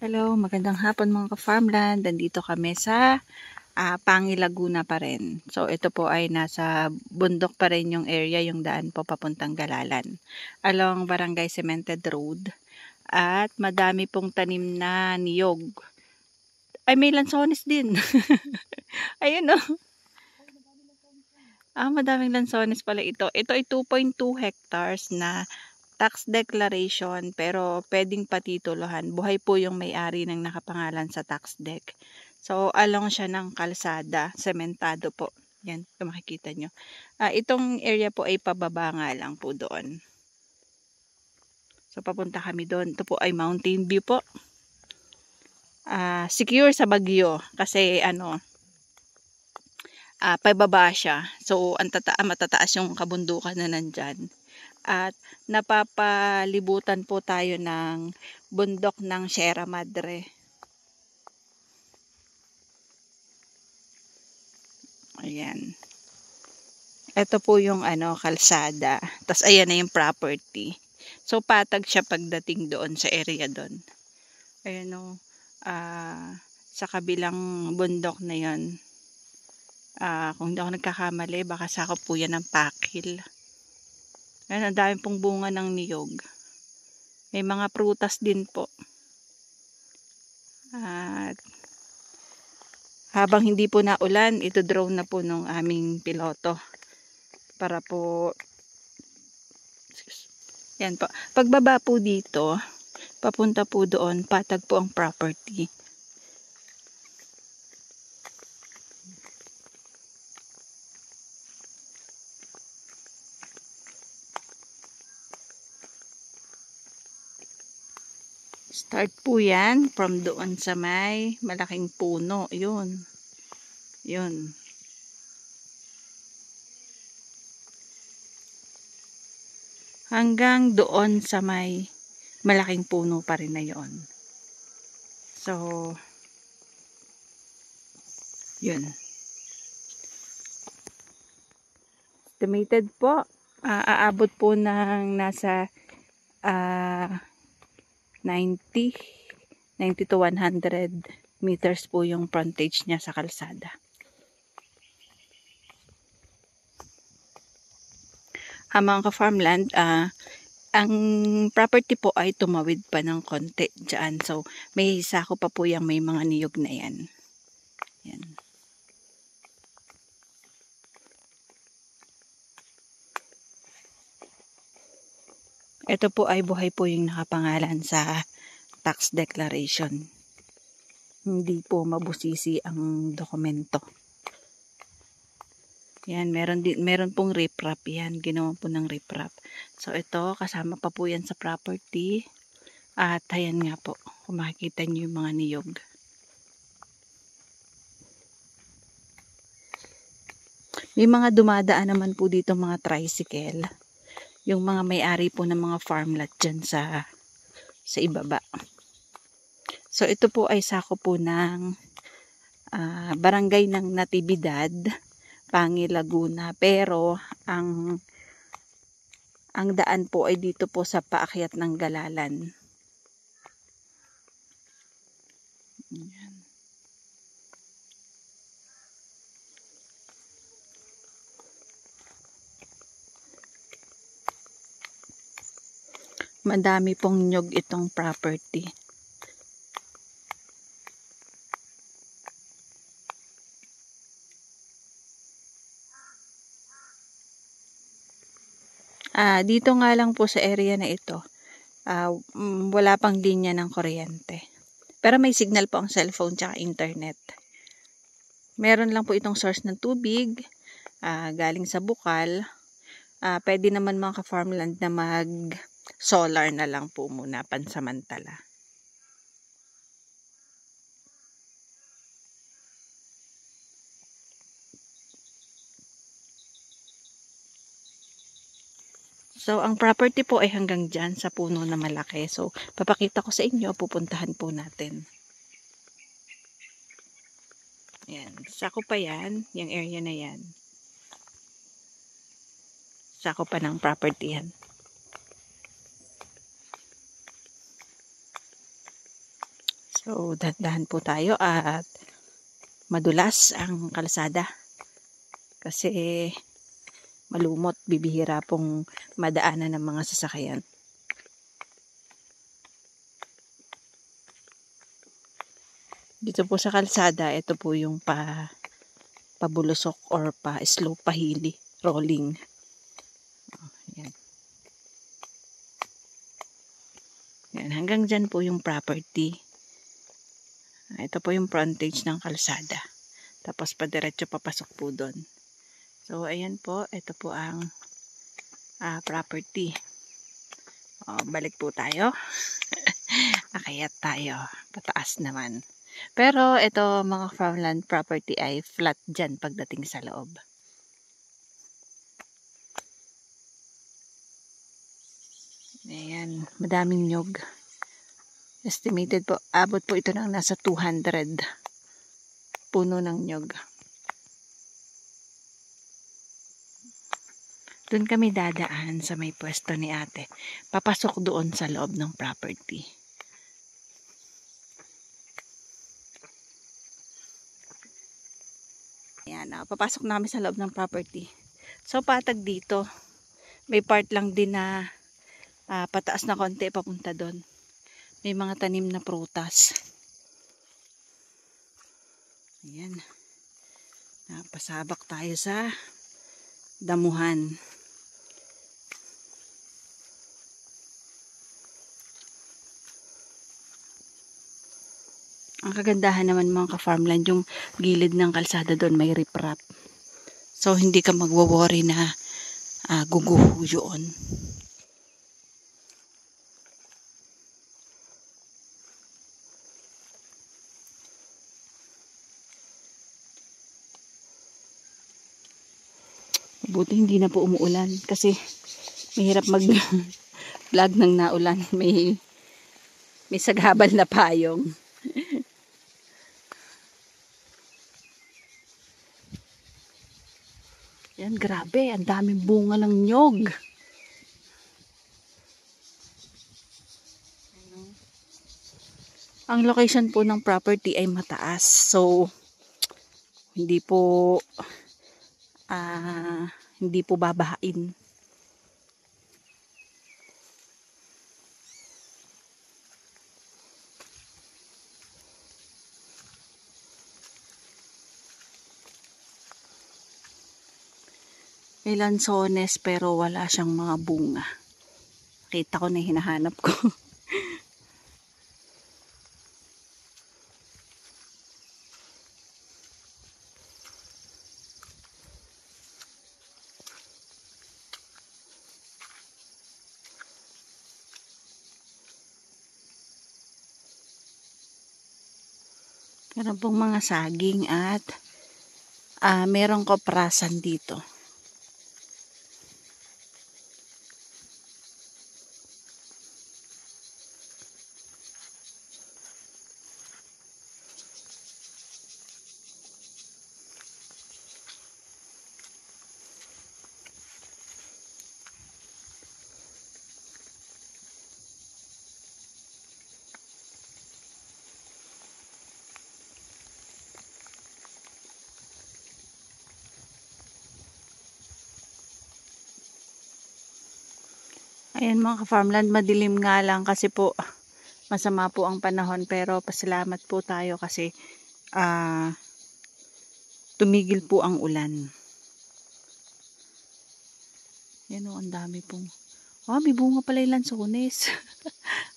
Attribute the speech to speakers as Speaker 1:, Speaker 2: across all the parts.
Speaker 1: Hello, magandang hapon mga ka-farmland. Nandito kami sa Pangi, Laguna pa rin. So ito po ay nasa bundok pa rin yung area, yung daan po papuntang Galalan. Along Barangay Cemented Road. At madami pong tanim na niyog. Ay, may lansones din. Ayun o. Madaming lansones pala ito. Ito ay 2.2 hectares na tax declaration pero pwedeng patituluhan. Buhay po yung may-ari ng nakapangalan sa tax deck. So, along siya ng kalsada, sementado po. Yan, kung makikita nyo. Itong area po ay pababa nga lang po doon. So, papunta kami doon. Ito po ay mountain view po. Secure sa Bagyo kasi pababa siya. So, matataas yung kabundukan na nandyan. At napapalibutan po tayo ng bundok ng Sierra Madre. Ayan. Ito po yung kalsada. Tapos ayan na yung property. So patag siya pagdating doon sa area doon. Ayan o. Sa kabilang bundok na yon. Kung hindi ako nagkakamali, baka sakop po yan ng Pakil. Ayan, ang dami pong bunga ng niyog. May mga prutas din po. At habang hindi po naulan, ito drone na po nung aming piloto. Para po, yan po. Pagbaba po dito, papunta po doon, patag po ang property. Start po yan from doon sa may malaking puno. Yun. Yun. Hanggang doon sa may malaking puno pa rin na yun. So, yun. Estimated po, aabot po ng nasa 90 to 100 meters po yung frontage niya sa kalsada. Mga ka-farmland, ang property po ay tumawid pa ng konti dyan. So, may sako pa po yung may mga niyog na yan. Yan. Ito po ay buhay po yung nakapangalan sa tax declaration. Hindi po mabusisi ang dokumento. Yan, meron pong riprap yan. Ginawa po ng riprap. So ito, kasama pa po yan sa property. At ayan nga po, kung makikita nyo yung mga niyog. May mga dumadaan naman po dito mga tricycle. Yung mga may-ari po ng mga farmland dyan sa ibaba. So ito po ay sako po ng barangay ng Natividad, Pangi, Laguna. Pero ang daan po ay dito po sa paakyat ng Galalan. Ayan. Madami pong nyog itong property. Dito nga lang po sa area na ito, wala pang linya ng kuryente. Pero may signal po ang cellphone tsaka internet. Meron lang po itong source ng tubig, galing sa bukal. Pwede naman mga ka-farmland na mag-solar na lang po muna pansamantala. So, ang property po ay hanggang dyan sa puno na malaki. So, papakita ko sa inyo, pupuntahan po natin. Yan. Sako pa yan, yung area na yan. Sako pa ng property yan. So, dahan-dahan po tayo at madulas ang kalsada. Kasi malumot, bibihira pong madaanan ng mga sasakyan. Dito po sa kalsada, ito po yung pabulusok or pa-slope, pahili, rolling. Yan. Yan, hanggang dyan po yung property. Ito po yung frontage ng kalsada. Tapos padiretso papasok po doon. So, ayan po, ito po ang property. Balik po tayo. Akayat tayo. Pataas naman. Pero ito mga farmland property ay flat dyan pagdating sa loob. Ayan, madaming nyog. Estimated po, abot po ito ng nasa 200 puno ng nyog. Doon kami dadaan sa may pwesto ni ate. Papasok doon sa loob ng property. Ayan, papasok na kami sa loob ng property. So, patag dito. May part lang din na pataas na konti papunta doon. May mga tanim na prutas. Ayan. Pasabak tayo sa damuhan. Ang kagandahan naman mga ka-farmland, yung gilid ng kalsada doon may riprap. So, hindi ka magwo-worry na guguho yun. Buti hindi na po umuulan kasi mahirap mag-vlog ng naulan. May sagabal na payong. Yan, grabe. Ang daming bunga ng nyog. Ang location po ng property ay mataas. So, hindi po babahain. May lansones pero wala siyang mga bunga. Kita ko na hinahanap ko. Meron pong mga saging at merong koprasan dito. Ayan mga ka-farmland, madilim nga lang kasi po masama po ang panahon, pero pasalamat po tayo kasi tumigil po ang ulan. Yan o, ang dami pong may bunga pala yung lansones.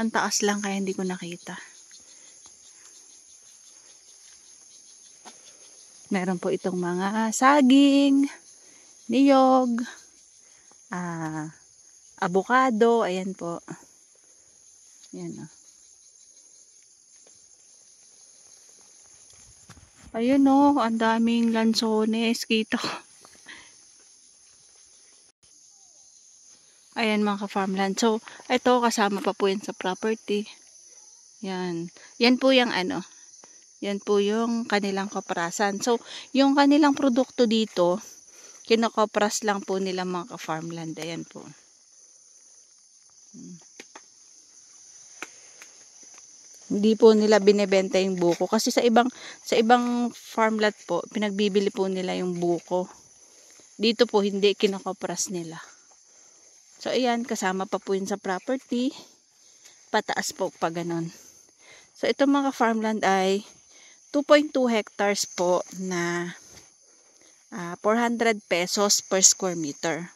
Speaker 1: Ang taas lang kaya hindi ko nakita. Meron po itong mga saging, niyog, avocado, ayan po. Ayan o. Ayan o, ang daming lansones, kita ko. Ayan mga ka-farmland. So, ito kasama pa po yan sa property. Yan. Yan po yung yan po yung kanilang koprasan. So, yung kanilang produkto dito, kinokopras lang po nila mga ka-farmland. Ayan po. Hindi po nila binebenta yung buko kasi sa ibang farmland po pinagbibili po nila yung buko. Dito po hindi, kinokopras nila. So ayan, kasama pa po yun sa property. Pataas po pa ganon. So itong mga farmland ay 2.2 hectares po na 400 pesos per square meter.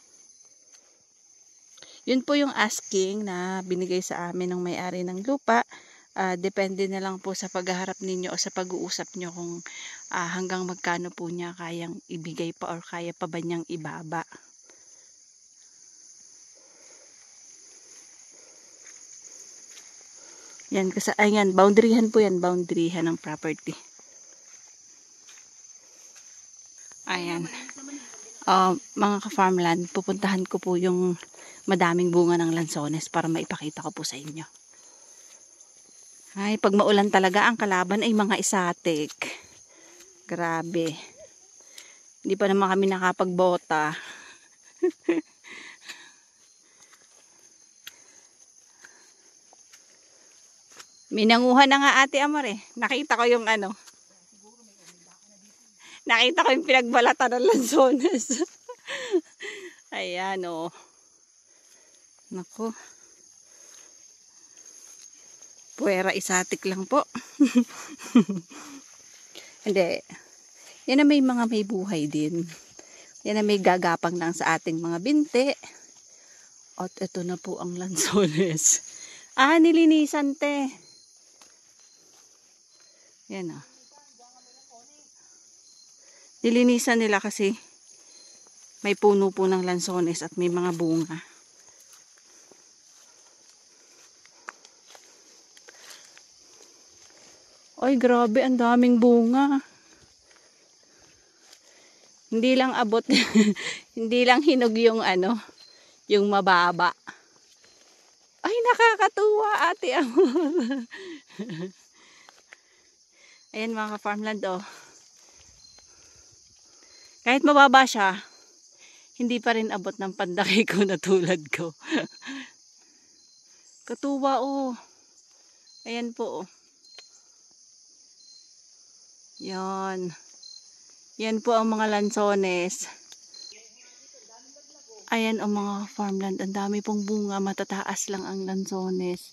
Speaker 1: Yun po yung asking na binigay sa amin ng may-ari ng lupa. Depende na lang po sa paghaharap ninyo o sa pag-uusap nyo kung hanggang magkano po niya kayang ibigay pa or kaya pa ba niyang ibaba. Yan, kasi ayan, boundaryhan po yan, boundaryhan ng property. Ayan. Mga ka-farmland, pupuntahan ko po yung madaming bunga ng lansones para maipakita ko po sa inyo. Ay, pag maulan talaga, ang kalaban ay mga isatik. Grabe. Hindi pa naman kami nakapagbota. May nanguha na nga Ate Amor eh. Nakita ko yung ano. Nakita ko yung pinagbalatan ng lansones. Ayan o. Naku. Puwera isatik lang po. Hindi. Yan na may mga may buhay din. Yan na may gagapang lang sa ating mga binti. At ito na po ang lansones. Nilinisan te. Yan o. Nilinisan nila kasi may puno po ng lansones at may mga bunga. Ay, grabe, ang daming bunga. Hindi lang abot, hindi lang hinog yung ano, yung mababa. Ay, nakakatuwa Ate Amor. Ayan mga farmland oh. Kahit mababa siya, hindi pa rin abot ng pandaki ko na tulad ko. Katuwa oh. Ayan po oh. Yan. Yan po ang mga lansones. Ayan ang mga farmland. Ang dami pong bunga. Matataas lang ang lansones.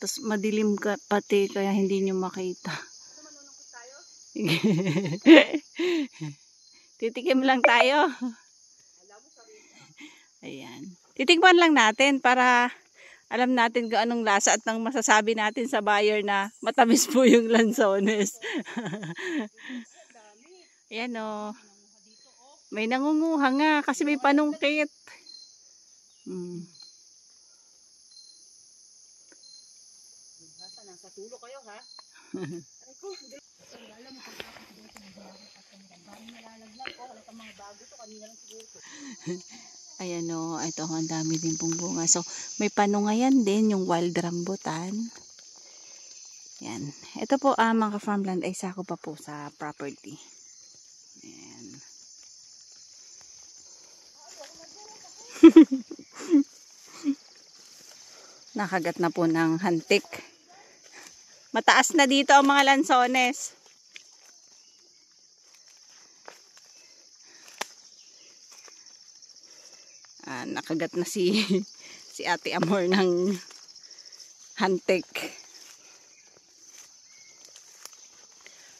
Speaker 1: Tapos madilim ka pati kaya hindi nyo makita. Titikim lang tayo. Ayan. Titikman lang natin para alam natin kung anong lasa at nang masasabi natin sa buyer na matamis po yung lansones. Ayan o. May nangunguha nga kasi may panungkit. Nasa sulo kayo ha? Ayan o, ito ang dami din pong bunga. So, may panungayan din, yung wild rambutan. Yan. Ito po, mga farmland ay sako pa po sa property. Ayan. Nakagat na po ng hantik. Mataas na dito ang mga lansones. Nakagat na si Ate Amor ng hantik.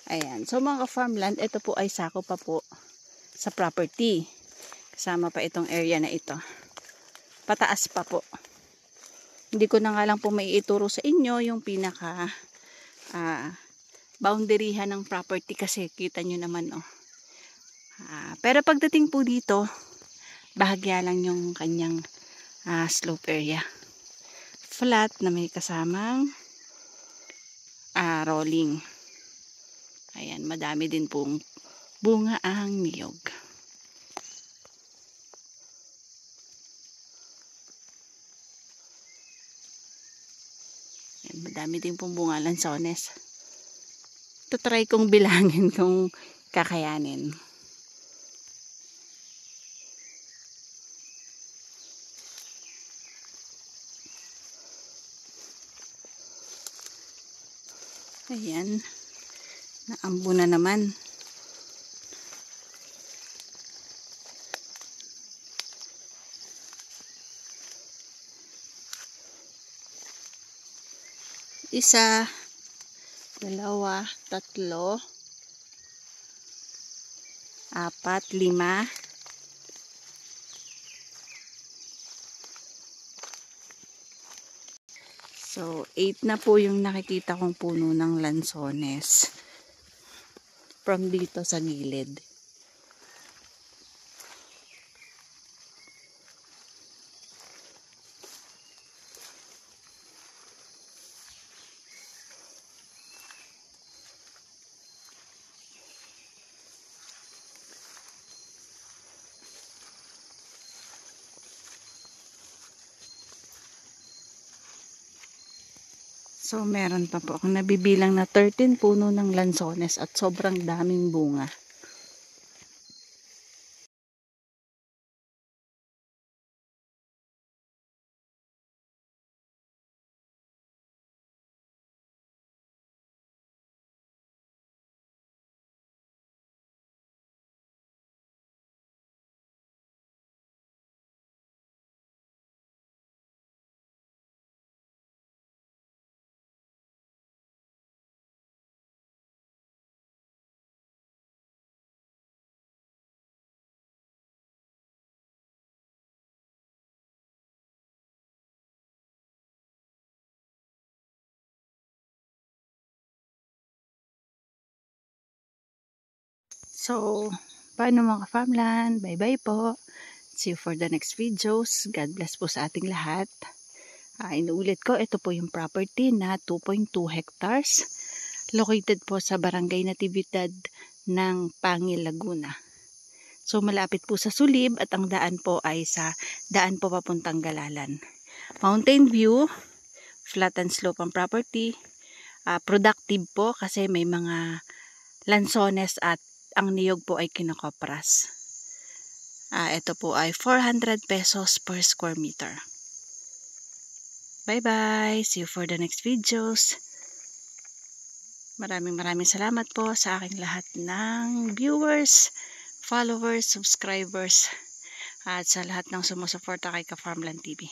Speaker 1: Ayan. So mga farmland, ito po ay sako pa po sa property. Kasama pa itong area na ito. Pataas pa po. Hindi ko na nga lang po maiituro sa inyo yung pinaka boundaryhan ng property kasi kita nyo naman oh. Pero pagdating po dito, bahagya lang yung kanyang slope area. Flat na may kasamang rolling. Ayan, madami din pong bunga ang niyog. Ayan, madami din pong bunga lansones. Try kong bilangin kung kakayanin. Ayan. Naambo na naman. Isa, dalawa, tatlo, apat, lima. So, 8 na po yung nakikita kong puno ng lansones from dito sa gilid. So, meron pa po akong nabibilang na 13 puno ng lansones at sobrang daming bunga. So, paano mga ka-farmland? Bye-bye po. See you for the next videos. God bless po sa ating lahat. Inuulit ko, ito po yung property na 2.2 hectares. Located po sa Barangay Natividad ng Pangil, Laguna. So, malapit po sa Sulib at ang daan po ay sa daan po papuntang Galalan. Mountain view, flat and slope ang property. Productive po kasi may mga lansones at ang niyog po ay kinokopras. Ito po ay 400 pesos per square meter. Bye-bye! See you for the next videos. Maraming salamat po sa aking lahat ng viewers, followers, subscribers, at sa lahat ng sumusuporta kay Ka-Farmland TV.